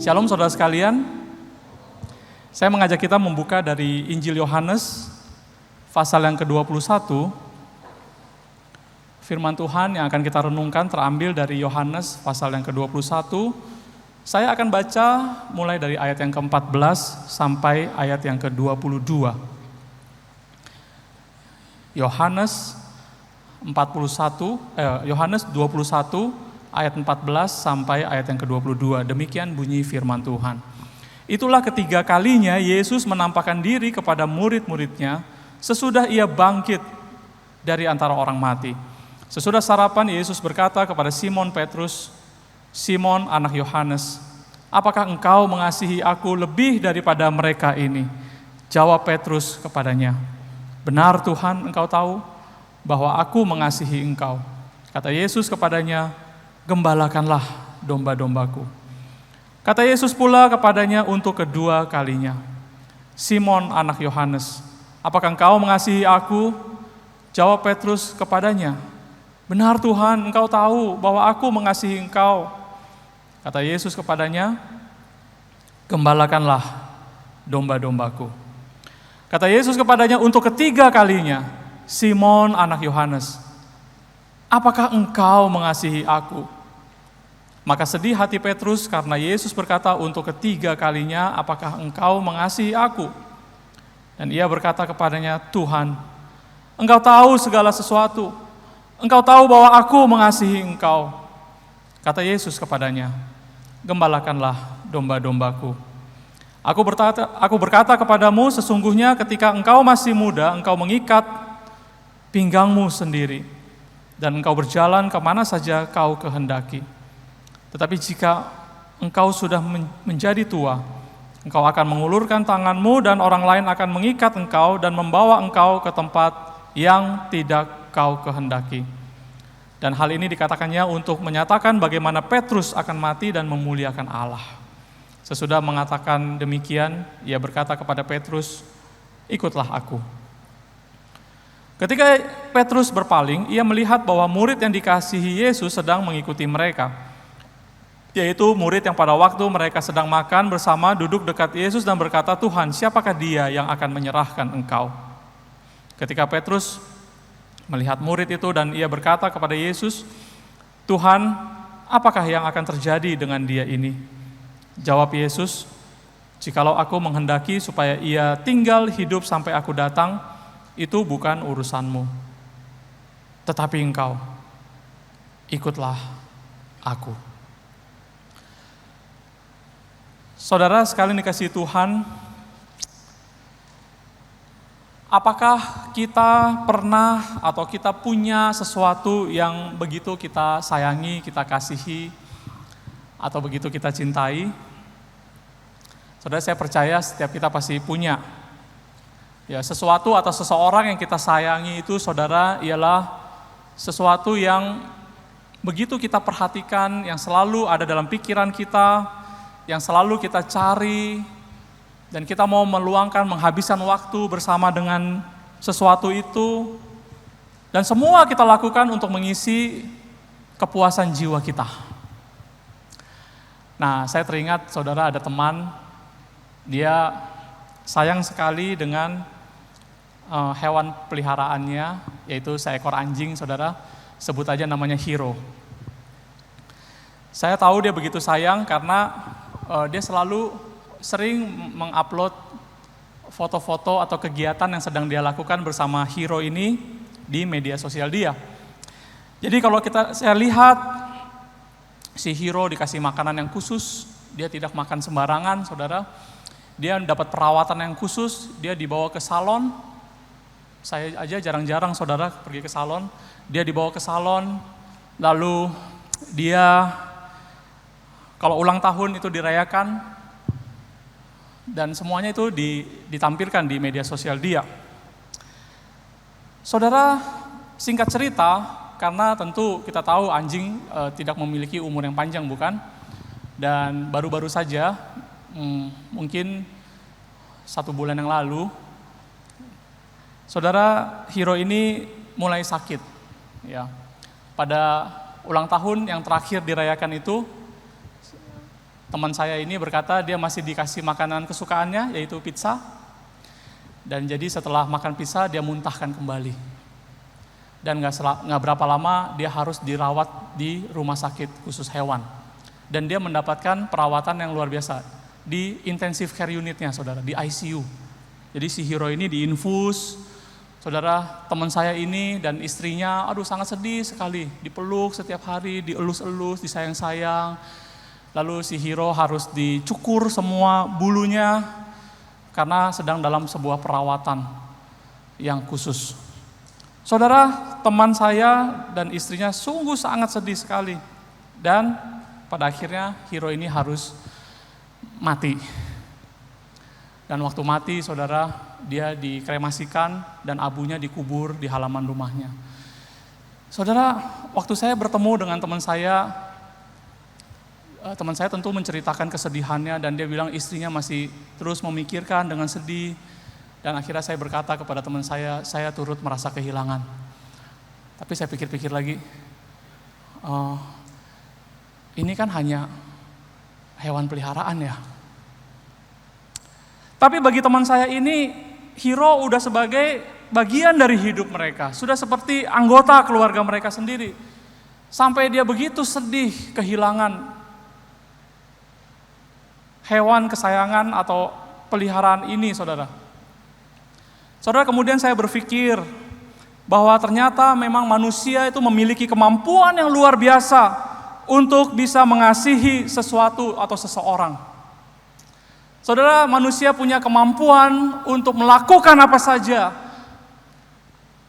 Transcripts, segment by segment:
Shalom saudara sekalian, saya mengajak kita membuka dari Injil Yohanes, pasal yang ke-21. Firman Tuhan yang akan kita renungkan terambil dari Yohanes, pasal yang ke-21. Saya akan baca mulai dari ayat yang ke-14 sampai ayat yang ke-22. Yohanes 21 ayat 14 sampai ayat yang ke-22. Demikian bunyi firman Tuhan. Itulah ketiga kalinya Yesus menampakkan diri kepada murid-muridnya sesudah ia bangkit dari antara orang mati. Sesudah sarapan Yesus berkata kepada Simon Petrus, "Simon anak Yohanes, apakah engkau mengasihi aku lebih daripada mereka ini?" Jawab Petrus kepadanya, "Benar Tuhan, engkau tahu bahwa aku mengasihi engkau." Kata Yesus kepadanya, "Gembalakanlah domba-dombaku." Kata Yesus pula kepadanya untuk kedua kalinya, "Simon anak Yohanes, apakah engkau mengasihi aku?" Jawab Petrus kepadanya, "Benar Tuhan, engkau tahu bahwa aku mengasihi engkau." Kata Yesus kepadanya, "Gembalakanlah domba-dombaku." Kata Yesus kepadanya untuk ketiga kalinya, "Simon anak Yohanes, apakah engkau mengasihi aku?" Maka sedih hati Petrus karena Yesus berkata untuk ketiga kalinya, "Apakah engkau mengasihi aku?" Dan ia berkata kepadanya, "Tuhan, engkau tahu segala sesuatu. Engkau tahu bahwa aku mengasihi engkau." Kata Yesus kepadanya, "Gembalakanlah domba-dombaku. Aku berkata kepadamu, sesungguhnya ketika engkau masih muda, engkau mengikat pinggangmu sendiri, dan engkau berjalan kemana saja kau kehendaki. Tetapi jika engkau sudah menjadi tua, engkau akan mengulurkan tanganmu dan orang lain akan mengikat engkau dan membawa engkau ke tempat yang tidak kau kehendaki." Dan hal ini dikatakannya untuk menyatakan bagaimana Petrus akan mati dan memuliakan Allah. Sesudah mengatakan demikian, ia berkata kepada Petrus, "Ikutlah aku." Ketika Petrus berpaling, ia melihat bahwa murid yang dikasihi Yesus sedang mengikuti mereka, yaitu murid yang pada waktu mereka sedang makan bersama duduk dekat Yesus dan berkata, "Tuhan, siapakah dia yang akan menyerahkan engkau?" Ketika Petrus melihat murid itu dan ia berkata kepada Yesus, "Tuhan, apakah yang akan terjadi dengan dia ini?" Jawab Yesus, "Jikalau aku menghendaki supaya ia tinggal hidup sampai aku datang, itu bukan urusanmu. Tetapi engkau, ikutlah aku." Saudara sekalian dikasihi Tuhan, apakah kita pernah atau kita punya sesuatu yang begitu kita sayangi, kita kasihi, atau begitu kita cintai? Saudara, saya percaya setiap kita pasti punya. Ya, sesuatu atau seseorang yang kita sayangi itu, saudara, ialah sesuatu yang begitu kita perhatikan, yang selalu ada dalam pikiran kita, yang selalu kita cari, dan kita mau meluangkan, menghabiskan waktu bersama dengan sesuatu itu, dan semua kita lakukan untuk mengisi kepuasan jiwa kita. Nah, saya teringat, saudara, ada teman, dia sayang sekali dengan hewan peliharaannya, yaitu seekor anjing, saudara, sebut aja namanya Hiro. Saya tahu dia begitu sayang karena dia selalu sering mengupload foto-foto atau kegiatan yang sedang dia lakukan bersama Hiro ini di media sosial dia. Jadi kalau saya lihat si Hiro dikasih makanan yang khusus, dia tidak makan sembarangan, saudara. Dia dapat perawatan yang khusus, dia dibawa ke salon. Saya aja jarang-jarang, saudara, pergi ke salon. Dia dibawa ke salon, lalu dia kalau ulang tahun itu dirayakan, dan semuanya itu ditampilkan di media sosial dia. Saudara, singkat cerita, karena tentu kita tahu anjing tidak memiliki umur yang panjang, bukan? Dan baru-baru saja, mungkin 1 bulan yang lalu, saudara, Hiro ini mulai sakit. Ya, pada ulang tahun yang terakhir dirayakan itu, Teman saya ini berkata dia masih dikasih makanan kesukaannya, yaitu pizza. Dan jadi setelah makan pizza dia muntahkan kembali. Dan nggak berapa lama dia harus dirawat di rumah sakit khusus hewan. Dan dia mendapatkan perawatan yang luar biasa di intensive care unitnya, saudara, di ICU. Jadi si Hiro ini diinfus. Saudara, teman saya ini dan istrinya, sangat sedih sekali, dipeluk setiap hari, dielus-elus, disayang-sayang. Lalu si Hiro harus dicukur semua bulunya karena sedang dalam sebuah perawatan yang khusus. Saudara, teman saya dan istrinya sungguh sangat sedih sekali. Dan pada akhirnya Hiro ini harus mati. Dan waktu mati, saudara, dia dikremasikan dan abunya dikubur di halaman rumahnya. Saudara, waktu saya bertemu dengan teman saya tentu menceritakan kesedihannya dan dia bilang istrinya masih terus memikirkan dengan sedih. Dan akhirnya saya berkata kepada teman saya turut merasa kehilangan. Tapi saya pikir-pikir lagi, ini kan hanya hewan peliharaan ya. Tapi bagi teman saya ini, Hiro udah sebagai bagian dari hidup mereka. Sudah seperti anggota keluarga mereka sendiri. Sampai dia begitu sedih kehilangan hewan kesayangan atau peliharaan ini, saudara. Saudara, kemudian saya berpikir bahwa ternyata memang manusia itu memiliki kemampuan yang luar biasa untuk bisa mengasihi sesuatu atau seseorang. Saudara, manusia punya kemampuan untuk melakukan apa saja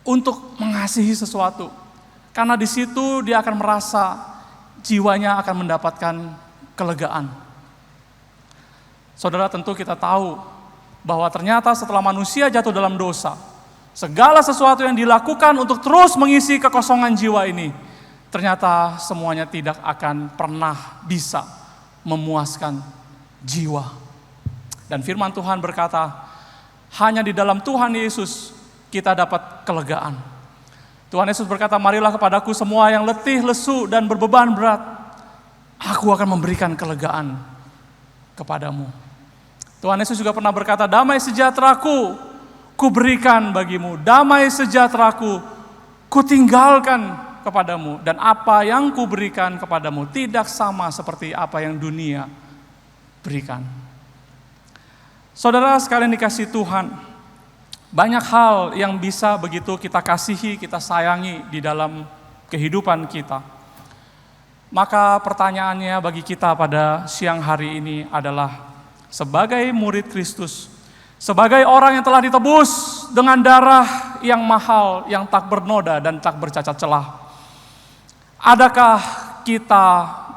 untuk mengasihi sesuatu. Karena di situ dia akan merasa jiwanya akan mendapatkan kelegaan. Saudara, tentu kita tahu bahwa ternyata setelah manusia jatuh dalam dosa, segala sesuatu yang dilakukan untuk terus mengisi kekosongan jiwa ini, ternyata semuanya tidak akan pernah bisa memuaskan jiwa. Dan firman Tuhan berkata, hanya di dalam Tuhan Yesus kita dapat kelegaan. Tuhan Yesus berkata, marilah kepadaku semua yang letih, lesu, dan berbeban berat. Aku akan memberikan kelegaan kepadamu. Tuhan Yesus juga pernah berkata, damai sejahteraku kuberikan bagimu. Damai sejahteraku kutinggalkan kepadamu. Dan apa yang kuberikan kepadamu tidak sama seperti apa yang dunia berikan. Saudara sekalian dikasih Tuhan, banyak hal yang bisa begitu kita kasihi, kita sayangi di dalam kehidupan kita. Maka pertanyaannya bagi kita pada siang hari ini adalah, sebagai murid Kristus, sebagai orang yang telah ditebus dengan darah yang mahal, yang tak bernoda dan tak bercacat celah, adakah kita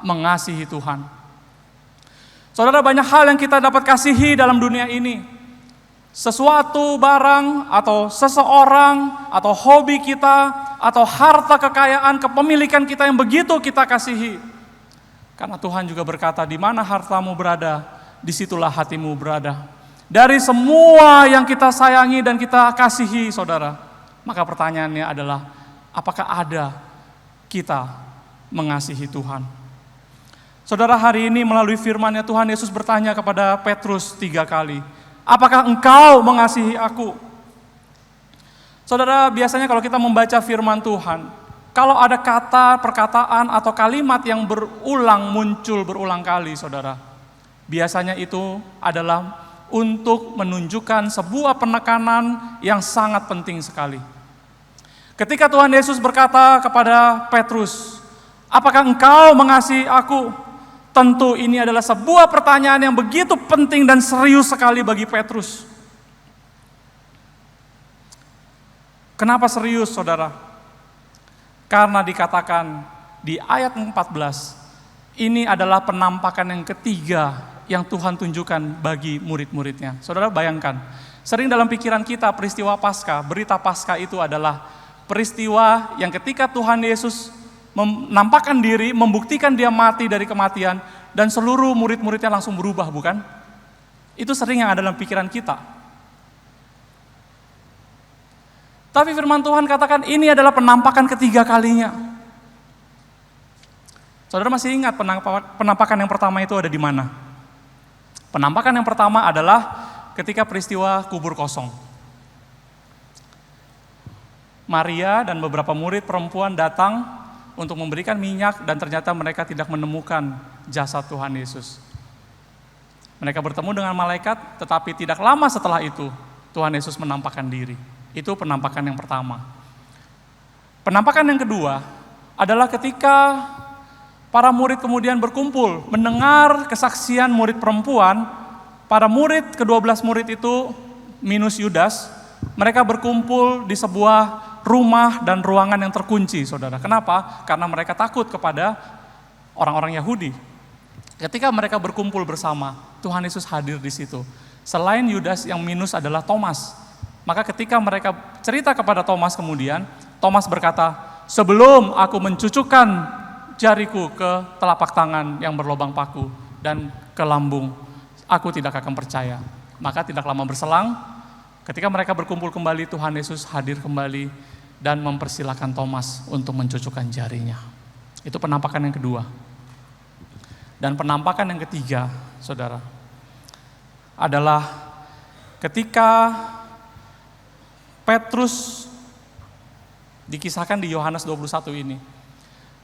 mengasihi Tuhan? Saudara, banyak hal yang kita dapat kasihi dalam dunia ini. Sesuatu, barang, atau seseorang, atau hobi kita, atau harta kekayaan, kepemilikan kita yang begitu kita kasihi. Karena Tuhan juga berkata, di mana hartamu berada, disitulah hatimu berada. Dari semua yang kita sayangi dan kita kasihi, saudara, maka pertanyaannya adalah, apakah ada kita mengasihi Tuhan? Saudara, hari ini melalui firman-Nya Tuhan Yesus bertanya kepada Petrus 3 kali, apakah engkau mengasihi aku? Saudara, biasanya kalau kita membaca firman Tuhan, kalau ada kata, perkataan, atau kalimat yang muncul berulang kali, saudara, biasanya itu adalah untuk menunjukkan sebuah penekanan yang sangat penting sekali. Ketika Tuhan Yesus berkata kepada Petrus, apakah engkau mengasihi aku? Tentu ini adalah sebuah pertanyaan yang begitu penting dan serius sekali bagi Petrus. Kenapa serius, saudara? Karena dikatakan di ayat 14, ini adalah penampakan yang ketiga yang Tuhan tunjukkan bagi murid-muridnya. Saudara, bayangkan, sering dalam pikiran kita peristiwa Paskah, berita Paskah itu adalah peristiwa yang ketika Tuhan Yesus menampakkan diri, membuktikan dia mati dari kematian, dan seluruh murid-muridnya langsung berubah, bukan? Itu sering yang ada dalam pikiran kita. Tapi firman Tuhan katakan ini adalah penampakan ketiga kalinya. Saudara masih ingat penampakan yang pertama itu ada di mana? Penampakan yang pertama adalah ketika peristiwa kubur kosong. Maria dan beberapa murid perempuan datang untuk memberikan minyak dan ternyata mereka tidak menemukan jasad Tuhan Yesus. Mereka bertemu dengan malaikat, tetapi tidak lama setelah itu Tuhan Yesus menampakkan diri. Itu penampakan yang pertama. Penampakan yang kedua adalah ketika para murid kemudian berkumpul mendengar kesaksian murid perempuan. Para murid, ke-12 murid itu minus Yudas, mereka berkumpul di sebuah rumah dan ruangan yang terkunci, saudara. Kenapa? Karena mereka takut kepada orang-orang Yahudi. Ketika mereka berkumpul bersama, Tuhan Yesus hadir di situ. Selain Yudas, yang minus adalah Thomas. Maka ketika mereka cerita kepada Thomas kemudian, Thomas berkata, "Sebelum aku mencucukkan jariku ke telapak tangan yang berlubang paku dan ke lambung, aku tidak akan percaya." Maka tidak lama berselang, ketika mereka berkumpul kembali, Tuhan Yesus hadir kembali dan mempersilahkan Thomas untuk mencucukkan jarinya. Itu penampakan yang kedua. Dan penampakan yang ketiga, saudara, adalah ketika Petrus, dikisahkan di Yohanes 21 ini.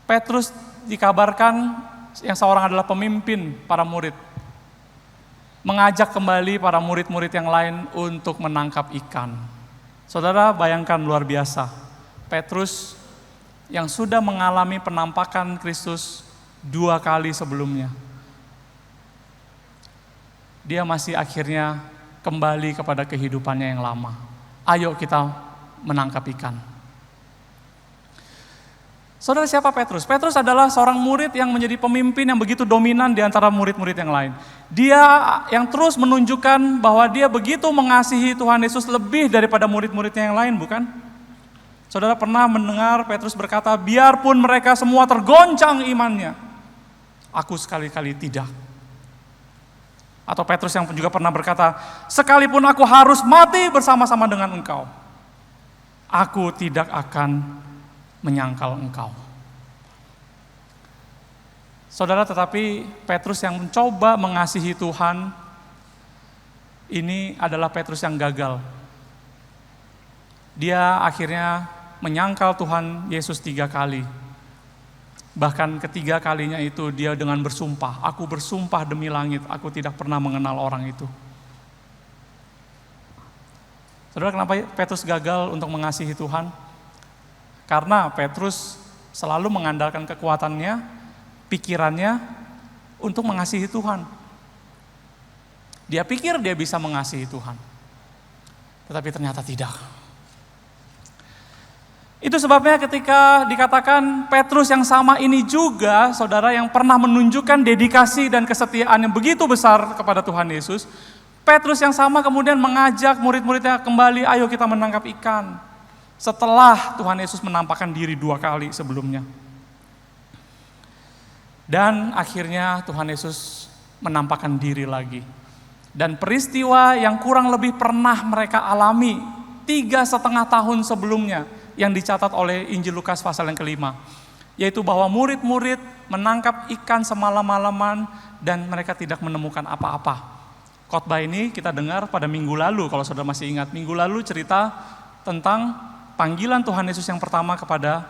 Petrus dikabarkan yang seorang adalah pemimpin para murid, mengajak kembali para murid-murid yang lain untuk menangkap ikan. Saudara, bayangkan luar biasa. Petrus yang sudah mengalami penampakan Kristus 2 kali sebelumnya, dia masih akhirnya kembali kepada kehidupannya yang lama. Ayo kita menangkap ikan. Saudara, siapa Petrus? Petrus adalah seorang murid yang menjadi pemimpin yang begitu dominan di antara murid-murid yang lain. Dia yang terus menunjukkan bahwa dia begitu mengasihi Tuhan Yesus lebih daripada murid-muridnya yang lain, bukan? Saudara pernah mendengar Petrus berkata, "Biarpun mereka semua tergoncang imannya, aku sekali-kali tidak." Atau Petrus yang juga pernah berkata, "Sekalipun aku harus mati bersama-sama dengan engkau, aku tidak akan menyangkal engkau." Saudara, tetapi Petrus yang mencoba mengasihi Tuhan, ini adalah Petrus yang gagal. Dia akhirnya menyangkal Tuhan Yesus 3 kali. Bahkan ketiga kalinya itu dia dengan bersumpah, "Aku bersumpah demi langit, aku tidak pernah mengenal orang itu." Saudara, kenapa Petrus gagal untuk mengasihi Tuhan? Karena Petrus selalu mengandalkan kekuatannya, pikirannya untuk mengasihi Tuhan. Dia pikir dia bisa mengasihi Tuhan, tetapi ternyata tidak. Itu sebabnya ketika dikatakan Petrus yang sama ini juga, saudara, yang pernah menunjukkan dedikasi dan kesetiaan yang begitu besar kepada Tuhan Yesus, Petrus yang sama kemudian mengajak murid-muridnya kembali, "Ayo kita menangkap ikan." Setelah Tuhan Yesus menampakkan diri 2 kali sebelumnya. Dan akhirnya Tuhan Yesus menampakkan diri lagi. Dan peristiwa yang kurang lebih pernah mereka alami 3,5 tahun sebelumnya, yang dicatat oleh Injil Lukas pasal yang ke-5, yaitu bahwa murid-murid menangkap ikan semalam-malaman dan mereka tidak menemukan apa-apa. Khotbah ini kita dengar pada minggu lalu, kalau saudara masih ingat. Minggu lalu cerita tentang panggilan Tuhan Yesus yang pertama kepada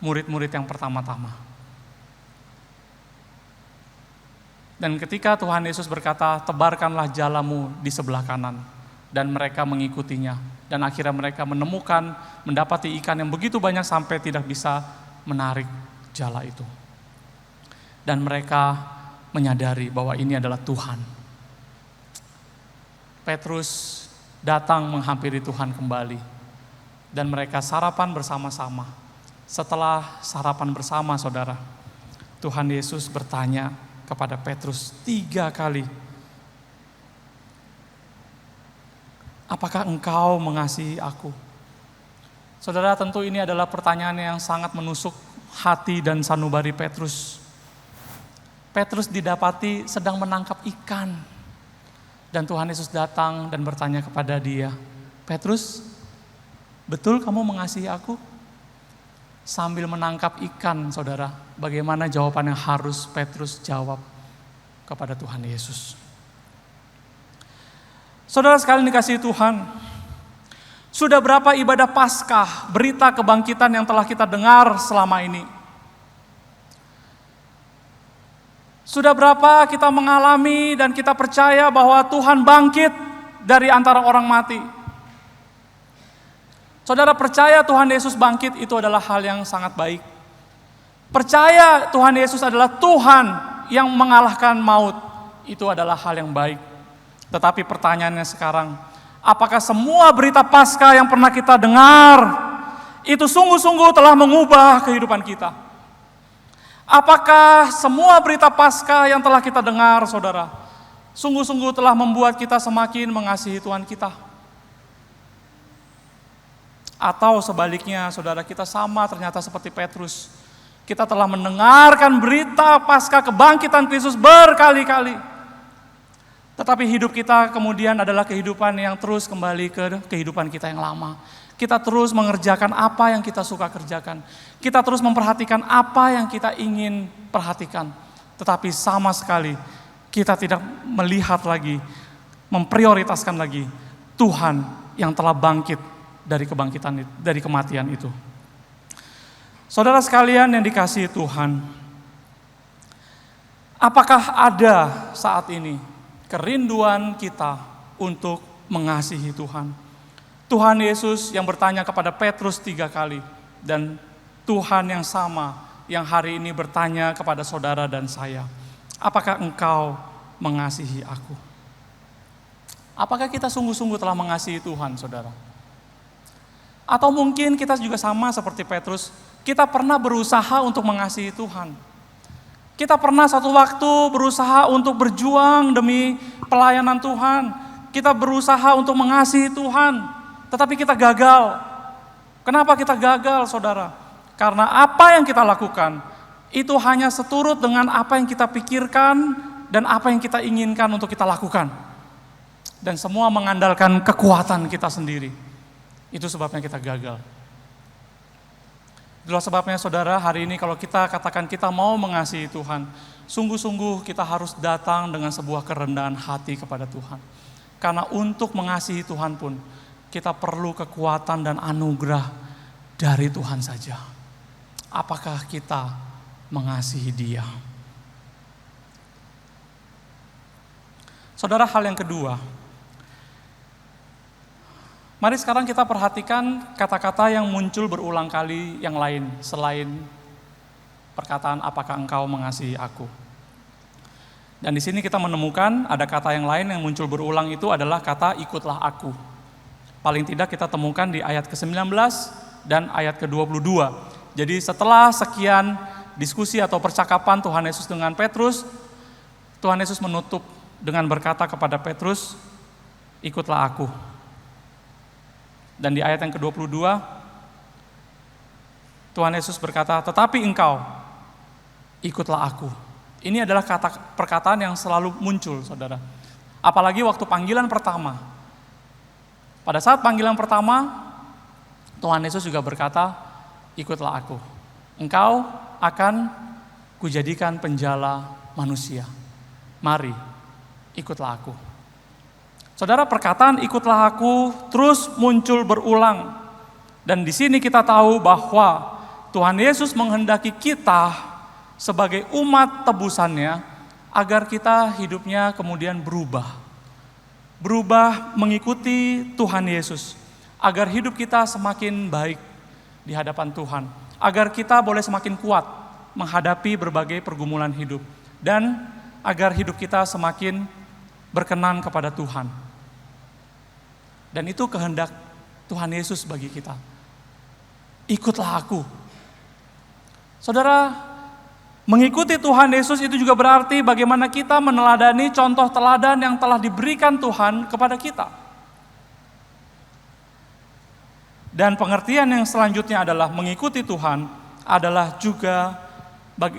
murid-murid yang pertama-tama. Dan ketika Tuhan Yesus berkata, "Tebarkanlah jalamu di sebelah kanan." Dan mereka mengikutinya. Dan akhirnya mereka menemukan, mendapati ikan yang begitu banyak sampai tidak bisa menarik jala itu. Dan mereka menyadari bahwa ini adalah Tuhan. Petrus datang menghampiri Tuhan kembali. Dan mereka sarapan bersama-sama. Setelah sarapan bersama, saudara, Tuhan Yesus bertanya kepada Petrus 3 kali, "Apakah engkau mengasihi aku?" Saudara, tentu ini adalah pertanyaan yang sangat menusuk hati dan sanubari Petrus. Petrus didapati sedang menangkap ikan. Dan Tuhan Yesus datang dan bertanya kepada dia, "Petrus, betul kamu mengasihi aku?" Sambil menangkap ikan, saudara, bagaimana jawaban yang harus Petrus jawab kepada Tuhan Yesus? Saudara sekalian dikasihi Tuhan, sudah berapa ibadah Paskah, berita kebangkitan yang telah kita dengar selama ini? Sudah berapa kita mengalami dan kita percaya bahwa Tuhan bangkit dari antara orang mati? Saudara percaya Tuhan Yesus bangkit itu adalah hal yang sangat baik. Percaya Tuhan Yesus adalah Tuhan yang mengalahkan maut, itu adalah hal yang baik. Tetapi pertanyaannya sekarang, apakah semua berita Paskah yang pernah kita dengar itu sungguh-sungguh telah mengubah kehidupan kita? Apakah semua berita Paskah yang telah kita dengar, saudara, sungguh-sungguh telah membuat kita semakin mengasihi Tuhan kita? Atau sebaliknya, saudara, kita sama ternyata seperti Petrus. Kita telah mendengarkan berita Paskah kebangkitan Kristus berkali-kali. Tetapi hidup kita kemudian adalah kehidupan yang terus kembali ke kehidupan kita yang lama. Kita terus mengerjakan apa yang kita suka kerjakan. Kita terus memperhatikan apa yang kita ingin perhatikan. Tetapi sama sekali kita tidak melihat lagi, memprioritaskan lagi Tuhan yang telah bangkit dari kematian itu. Saudara sekalian yang dikasihi Tuhan, apakah ada saat ini kerinduan kita untuk mengasihi Tuhan? Tuhan Yesus yang bertanya kepada Petrus 3 kali, dan Tuhan yang sama yang hari ini bertanya kepada saudara dan saya, apakah engkau mengasihi aku? Apakah kita sungguh-sungguh telah mengasihi Tuhan, saudara? Atau mungkin kita juga sama seperti Petrus, kita pernah berusaha untuk mengasihi Tuhan. Kita pernah satu waktu berusaha untuk berjuang demi pelayanan Tuhan. Kita berusaha untuk mengasihi Tuhan, tetapi kita gagal. Kenapa kita gagal, saudara? Karena apa yang kita lakukan, itu hanya seturut dengan apa yang kita pikirkan dan apa yang kita inginkan untuk kita lakukan. Dan semua mengandalkan kekuatan kita sendiri. Itu sebabnya kita gagal. Itulah sebabnya saudara, hari ini kalau kita katakan kita mau mengasihi Tuhan, sungguh-sungguh kita harus datang dengan sebuah kerendahan hati kepada Tuhan. Karena untuk mengasihi Tuhan pun, kita perlu kekuatan dan anugerah dari Tuhan saja. Apakah kita mengasihi Dia? Saudara, hal yang kedua, mari sekarang kita perhatikan kata-kata yang muncul berulang kali yang lain selain perkataan apakah engkau mengasihi aku. Dan di sini kita menemukan ada kata yang lain yang muncul berulang, itu adalah kata ikutlah aku. Paling tidak kita temukan di ayat ke-19 dan ayat ke-22. Jadi setelah sekian diskusi atau percakapan Tuhan Yesus dengan Petrus, Tuhan Yesus menutup dengan berkata kepada Petrus, ikutlah aku. Dan di ayat yang ke-22, Tuhan Yesus berkata, tetapi engkau, ikutlah aku. Ini adalah perkataan yang selalu muncul, saudara. Apalagi waktu panggilan pertama. Pada saat panggilan pertama, Tuhan Yesus juga berkata, ikutlah aku. Engkau akan kujadikan penjala manusia. Mari, ikutlah aku. Saudara, perkataan ikutlah aku terus muncul berulang. Dan di sini kita tahu bahwa Tuhan Yesus menghendaki kita sebagai umat tebusannya agar kita hidupnya kemudian berubah. Berubah mengikuti Tuhan Yesus. Agar hidup kita semakin baik di hadapan Tuhan. Agar kita boleh semakin kuat menghadapi berbagai pergumulan hidup. Dan agar hidup kita semakin berkenan kepada Tuhan. Dan itu kehendak Tuhan Yesus bagi kita. Ikutlah aku. Saudara, mengikuti Tuhan Yesus itu juga berarti bagaimana kita meneladani contoh teladan yang telah diberikan Tuhan kepada kita. Dan pengertian yang selanjutnya adalah mengikuti Tuhan adalah juga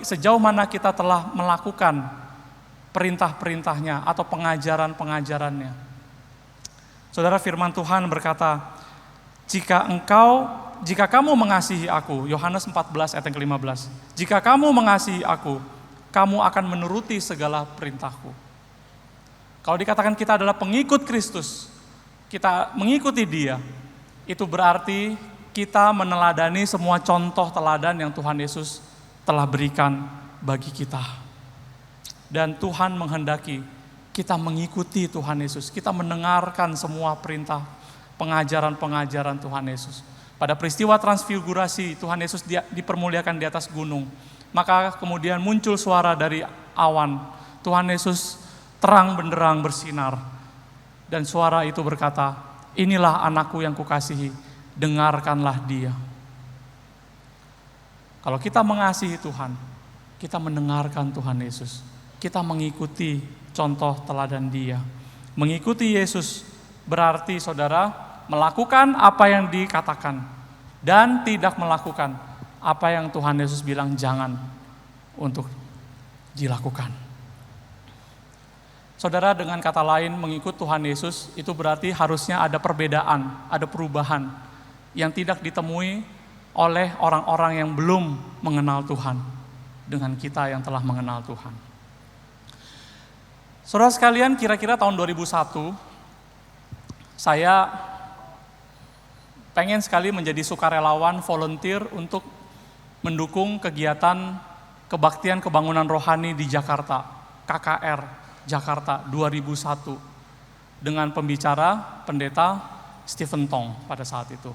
sejauh mana kita telah melakukan perintah-perintahnya atau pengajaran-pengajarannya. Saudara, firman Tuhan berkata, jika kamu mengasihi aku, Yohanes 14 ayat yang ke-15, jika kamu mengasihi aku, kamu akan menuruti segala perintahku. Kalau dikatakan kita adalah pengikut Kristus, kita mengikuti Dia, itu berarti kita meneladani semua contoh teladan yang Tuhan Yesus telah berikan bagi kita. Dan Tuhan menghendaki kita mengikuti Tuhan Yesus, kita mendengarkan semua perintah, pengajaran-pengajaran Tuhan Yesus. Pada peristiwa transfigurasi, Tuhan Yesus dipermuliakan di atas gunung. Maka kemudian muncul suara dari awan. Tuhan Yesus terang benderang bersinar. Dan suara itu berkata, inilah anakku yang kukasihi, dengarkanlah dia. Kalau kita mengasihi Tuhan, kita mendengarkan Tuhan Yesus. Kita mengikuti contoh teladan Dia. Mengikuti Yesus berarti saudara melakukan apa yang dikatakan dan tidak melakukan apa yang Tuhan Yesus bilang jangan untuk dilakukan. Saudara, dengan kata lain mengikut Tuhan Yesus itu berarti harusnya ada perbedaan, ada perubahan yang tidak ditemui oleh orang-orang yang belum mengenal Tuhan dengan kita yang telah mengenal Tuhan. Saudara sekalian, kira-kira tahun 2001 saya pengen sekali menjadi sukarelawan volunteer untuk mendukung kegiatan kebaktian kebangunan rohani di Jakarta, KKR Jakarta 2001 dengan pembicara pendeta Stephen Tong pada saat itu.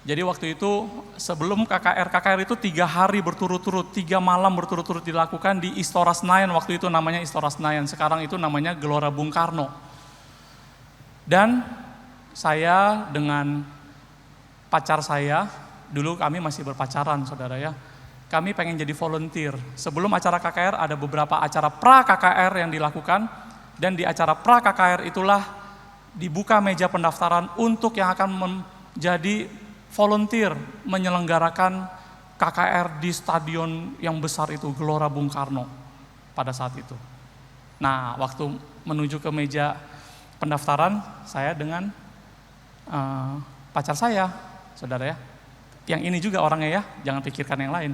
Jadi waktu itu sebelum KKR itu 3 hari berturut-turut, 3 malam berturut-turut dilakukan di Istora Senayan, waktu itu namanya Istora Senayan, sekarang itu namanya Gelora Bung Karno. Dan saya dengan pacar saya, dulu kami masih berpacaran saudara ya, kami pengen jadi volunteer. Sebelum acara KKR ada beberapa acara pra-KKR yang dilakukan, dan di acara pra-KKR itulah dibuka meja pendaftaran untuk yang akan menjadi volunteer menyelenggarakan KKR di stadion yang besar itu, Gelora Bung Karno pada saat itu. Nah, waktu menuju ke meja pendaftaran, saya dengan pacar saya, saudara ya, yang ini juga orangnya ya, jangan pikirkan yang lain.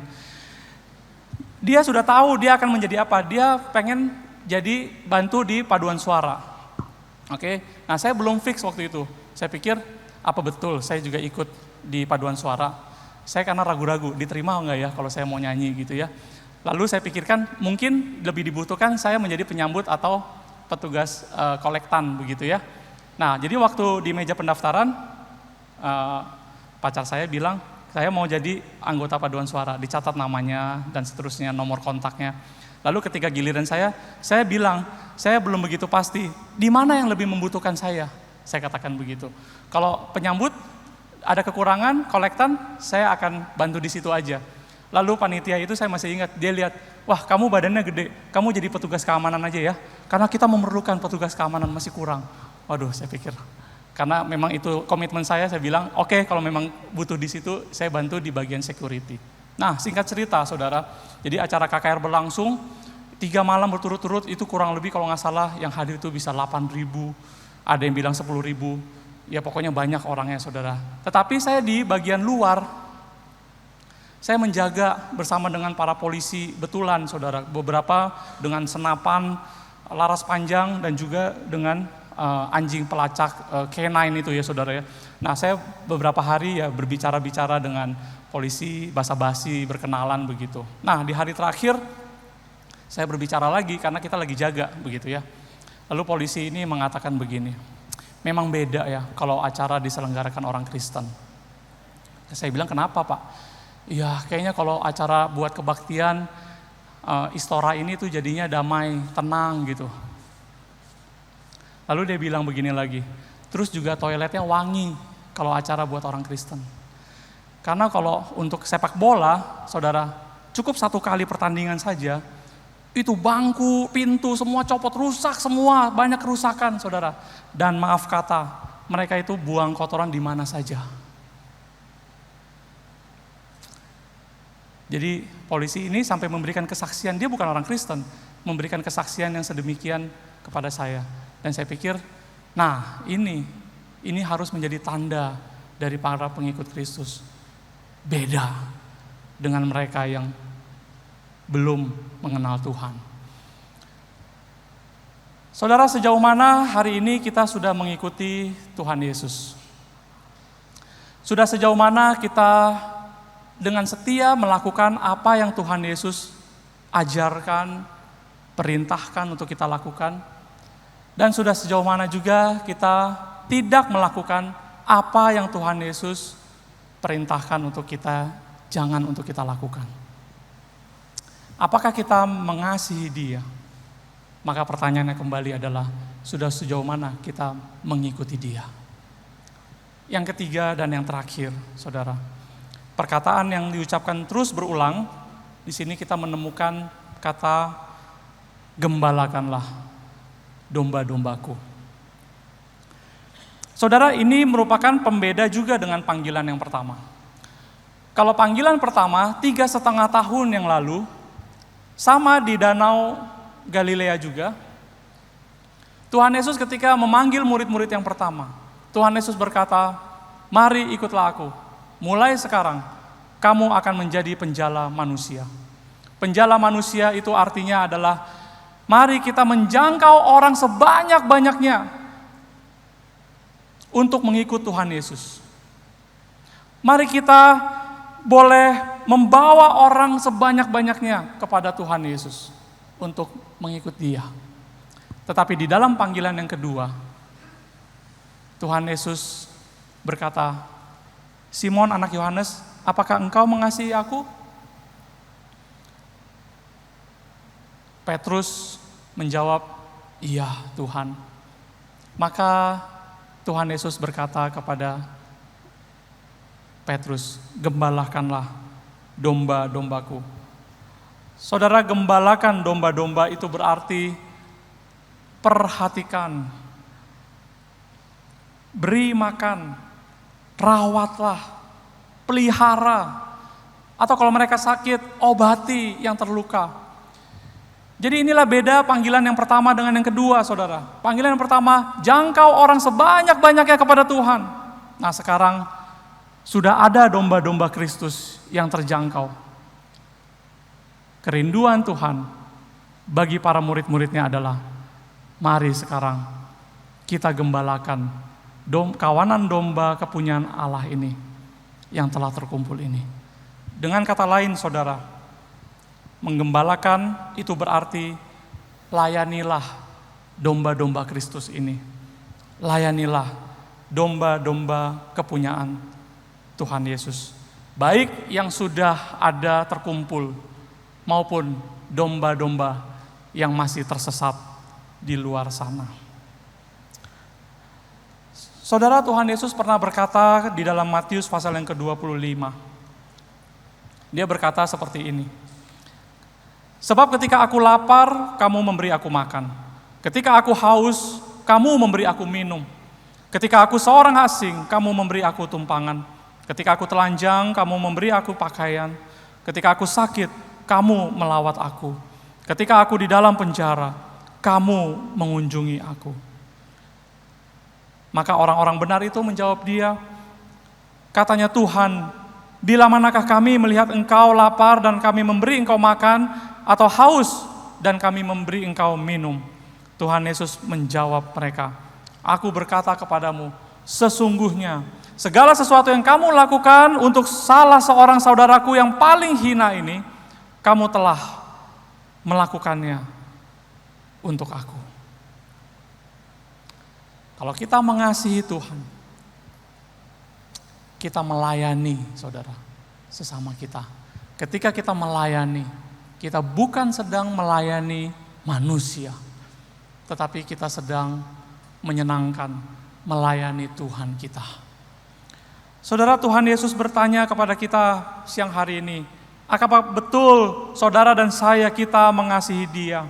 Dia sudah tahu dia akan menjadi apa, dia pengen jadi bantu di paduan suara. Oke, nah saya belum fix waktu itu, saya pikir apa betul saya juga ikut di paduan suara. Saya karena ragu-ragu, diterima enggak ya kalau saya mau nyanyi gitu ya. Lalu saya pikirkan mungkin lebih dibutuhkan saya menjadi penyambut atau petugas kolektan begitu ya. Nah jadi waktu di meja pendaftaran, pacar saya bilang, saya mau jadi anggota paduan suara, dicatat namanya dan seterusnya, nomor kontaknya. Lalu ketika giliran saya bilang, saya belum begitu pasti, di mana yang lebih membutuhkan saya katakan begitu. Kalau penyambut, ada kekurangan, kolektan, saya akan bantu di situ aja. Lalu panitia itu saya masih ingat, dia lihat, wah kamu badannya gede, kamu jadi petugas keamanan aja ya, karena kita memerlukan petugas keamanan, masih kurang. Waduh, saya pikir, karena memang itu komitmen saya bilang, oke, kalau memang butuh di situ, saya bantu di bagian security. Nah, singkat cerita saudara, jadi acara KKR berlangsung, 3 malam berturut-turut, itu kurang lebih kalau nggak salah, yang hadir itu bisa 8.000, ada yang bilang 10.000, ya pokoknya banyak orangnya saudara. Tetapi saya di bagian luar, saya menjaga bersama dengan para polisi betulan saudara, beberapa dengan senapan, laras panjang dan juga dengan anjing pelacak K9 itu ya saudara ya. Nah saya beberapa hari ya berbicara-bicara dengan polisi, basa-basi, berkenalan begitu. Nah di hari terakhir saya berbicara lagi karena kita lagi jaga begitu ya. Lalu polisi ini mengatakan begini, memang beda ya kalau acara diselenggarakan orang Kristen. Saya bilang kenapa Pak? Ya kayaknya kalau acara buat kebaktian Istora ini tuh jadinya damai, tenang gitu. Lalu dia bilang begini lagi, terus juga toiletnya wangi kalau acara buat orang Kristen. Karena kalau untuk sepak bola, saudara, cukup 1 kali pertandingan saja, itu bangku, pintu, semua copot, rusak semua, banyak kerusakan saudara. Dan maaf kata, mereka itu buang kotoran di mana saja. Jadi polisi ini sampai memberikan kesaksian, dia bukan orang Kristen, memberikan kesaksian yang sedemikian kepada saya. Dan saya pikir, nah ini harus menjadi tanda dari para pengikut Kristus. Beda dengan mereka yang belum mengenal Tuhan. Saudara, sejauh mana hari ini kita sudah mengikuti Tuhan Yesus? Sudah sejauh mana kita dengan setia melakukan apa yang Tuhan Yesus ajarkan, perintahkan untuk kita lakukan? Dan sudah sejauh mana juga kita tidak melakukan apa yang Tuhan Yesus perintahkan untuk kita, jangan untuk kita lakukan? Apakah kita mengasihi Dia? Maka pertanyaannya kembali adalah, sudah sejauh mana kita mengikuti Dia? Yang ketiga dan yang terakhir, saudara, perkataan yang diucapkan terus berulang, di sini kita menemukan kata, gembalakanlah domba-dombaku. Saudara, ini merupakan pembeda juga dengan panggilan yang pertama. Kalau panggilan pertama, 3,5 tahun yang lalu, sama di Danau Galilea juga, Tuhan Yesus ketika memanggil murid-murid yang pertama, Tuhan Yesus berkata, mari ikutlah aku, mulai sekarang kamu akan menjadi penjala manusia. Penjala manusia itu artinya adalah, mari kita menjangkau orang sebanyak-banyaknya untuk mengikut Tuhan Yesus. Mari kita boleh membawa orang sebanyak-banyaknya kepada Tuhan Yesus untuk mengikut Dia. Tetapi di dalam panggilan yang kedua, Tuhan Yesus berkata, Simon anak Yohanes, apakah engkau mengasihi aku? Petrus menjawab, iya Tuhan. Maka Tuhan Yesus berkata kepada Petrus, gembalakanlah domba-dombaku. Saudara, gembalakan domba-domba itu berarti perhatikan, beri makan, rawatlah, pelihara, atau kalau mereka sakit, obati yang terluka. Jadi inilah beda panggilan yang pertama dengan yang kedua, saudara. Panggilan yang pertama, jangkau orang sebanyak-banyaknya kepada Tuhan. Nah, sekarang sudah ada domba-domba Kristus yang terjangkau. Kerinduan Tuhan bagi para murid-muridnya adalah, mari sekarang kita gembalakan kawanan domba kepunyaan Allah ini yang telah terkumpul ini. Dengan kata lain, saudara, menggembalakan itu berarti layanilah domba-domba Kristus ini. Layanilah domba-domba kepunyaan Tuhan Yesus. Baik yang sudah ada terkumpul maupun domba-domba yang masih tersesat di luar sana. Saudara, Tuhan Yesus pernah berkata di dalam Matius pasal yang ke-25. Dia berkata seperti ini. Sebab ketika aku lapar, kamu memberi aku makan. Ketika aku haus, kamu memberi aku minum. Ketika aku seorang asing, kamu memberi aku tumpangan. Ketika aku telanjang, kamu memberi aku pakaian. Ketika aku sakit, kamu melawat aku. Ketika aku di dalam penjara, kamu mengunjungi aku. Maka orang-orang benar itu menjawab dia, katanya, Tuhan, bila manakah kami melihat engkau lapar dan kami memberi engkau makan, atau haus dan kami memberi engkau minum? Tuhan Yesus menjawab mereka, aku berkata kepadamu, sesungguhnya segala sesuatu yang kamu lakukan untuk salah seorang saudaraku yang paling hina ini, kamu telah melakukannya untuk aku. Kalau kita mengasihi Tuhan, kita melayani, saudara, sesama kita. Ketika kita melayani, kita bukan sedang melayani manusia, tetapi kita sedang menyenangkan, melayani Tuhan kita. Saudara, Tuhan Yesus bertanya kepada kita siang hari ini, apakah betul saudara dan saya kita mengasihi Dia?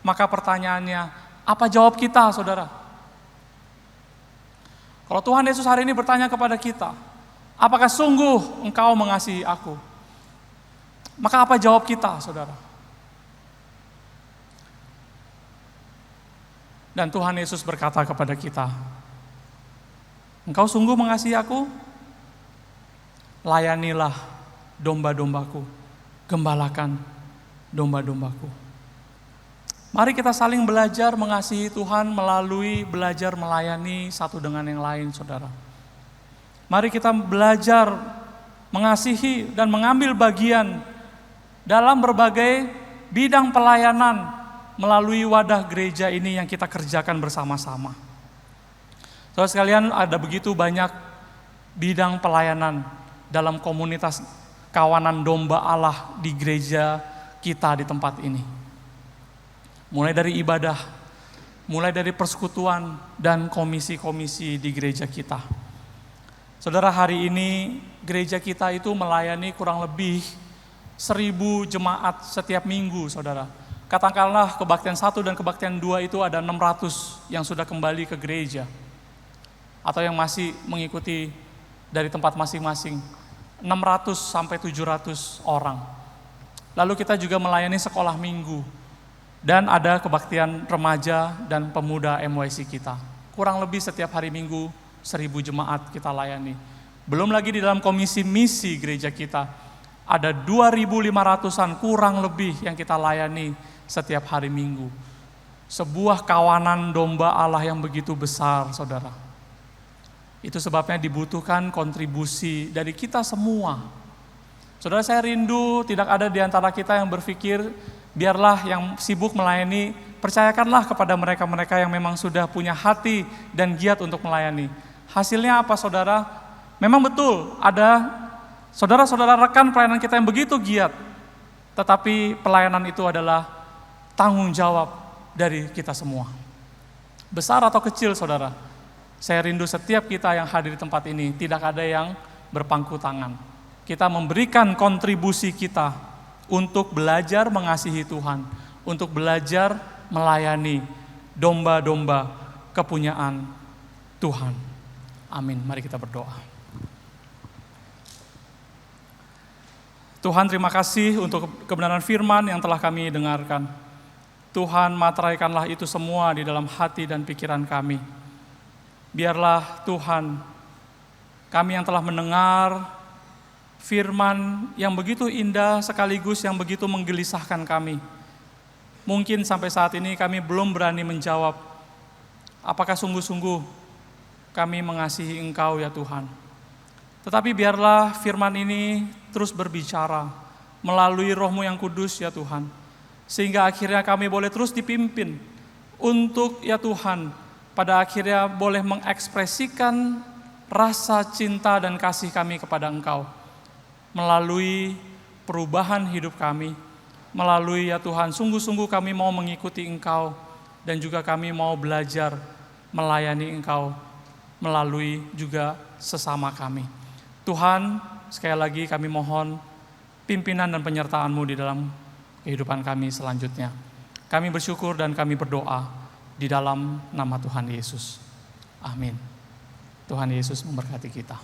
Maka pertanyaannya, apa jawab kita, saudara? Kalau Tuhan Yesus hari ini bertanya kepada kita, apakah sungguh engkau mengasihi aku? Maka apa jawab kita, saudara? Dan Tuhan Yesus berkata kepada kita, engkau sungguh mengasihi aku? Layanilah domba-dombaku, gembalakan domba-dombaku. Mari kita saling belajar mengasihi Tuhan melalui belajar melayani satu dengan yang lain, saudara. Mari kita belajar mengasihi dan mengambil bagian dalam berbagai bidang pelayanan melalui wadah gereja ini yang kita kerjakan bersama-sama. Saudara sekalian, ada begitu banyak bidang pelayanan dalam komunitas kawanan domba Allah di gereja kita di tempat ini. Mulai dari ibadah, mulai dari persekutuan dan komisi-komisi di gereja kita. Saudara, hari ini gereja kita itu melayani kurang lebih 1.000 jemaat setiap minggu, saudara. Katakanlah kebaktian 1 dan kebaktian 2 itu ada 600 yang sudah kembali ke gereja. Atau yang masih mengikuti dari tempat masing-masing. 600 sampai 700 orang. Lalu kita juga melayani sekolah minggu. Dan ada kebaktian remaja dan pemuda MYC kita. Kurang lebih setiap hari minggu 1.000 jemaat kita layani. Belum lagi di dalam komisi misi gereja kita. Ada 2.500-an kurang lebih yang kita layani setiap hari minggu. Sebuah kawanan domba Allah yang begitu besar, saudara. Itu sebabnya dibutuhkan kontribusi dari kita semua. Saudara, saya rindu tidak ada di antara kita yang berpikir, biarlah yang sibuk melayani, percayakanlah kepada mereka-mereka yang memang sudah punya hati dan giat untuk melayani. Hasilnya apa, saudara? Memang betul, ada saudara-saudara rekan pelayanan kita yang begitu giat, tetapi pelayanan itu adalah tanggung jawab dari kita semua. Besar atau kecil, saudara, saya rindu setiap kita yang hadir di tempat ini, tidak ada yang berpangku tangan. Kita memberikan kontribusi kita untuk belajar mengasihi Tuhan, untuk belajar melayani domba-domba kepunyaan Tuhan. Amin. Mari kita berdoa. Tuhan, terima kasih untuk kebenaran firman yang telah kami dengarkan. Tuhan, materaikanlah itu semua di dalam hati dan pikiran kami. Biarlah Tuhan, kami yang telah mendengar firman yang begitu indah sekaligus yang begitu menggelisahkan kami. Mungkin sampai saat ini kami belum berani menjawab, apakah sungguh-sungguh kami mengasihi Engkau ya Tuhan. Tetapi biarlah firman ini terus berbicara melalui Roh-Mu yang kudus ya Tuhan. Sehingga akhirnya kami boleh terus dipimpin untuk ya Tuhan, pada akhirnya boleh mengekspresikan rasa cinta dan kasih kami kepada Engkau. Melalui perubahan hidup kami, melalui ya Tuhan, sungguh-sungguh kami mau mengikuti Engkau, dan juga kami mau belajar melayani Engkau, melalui juga sesama kami. Tuhan, sekali lagi kami mohon pimpinan dan penyertaan-Mu di dalam kehidupan kami selanjutnya. Kami bersyukur dan kami berdoa di dalam nama Tuhan Yesus. Amin. Tuhan Yesus memberkati kita.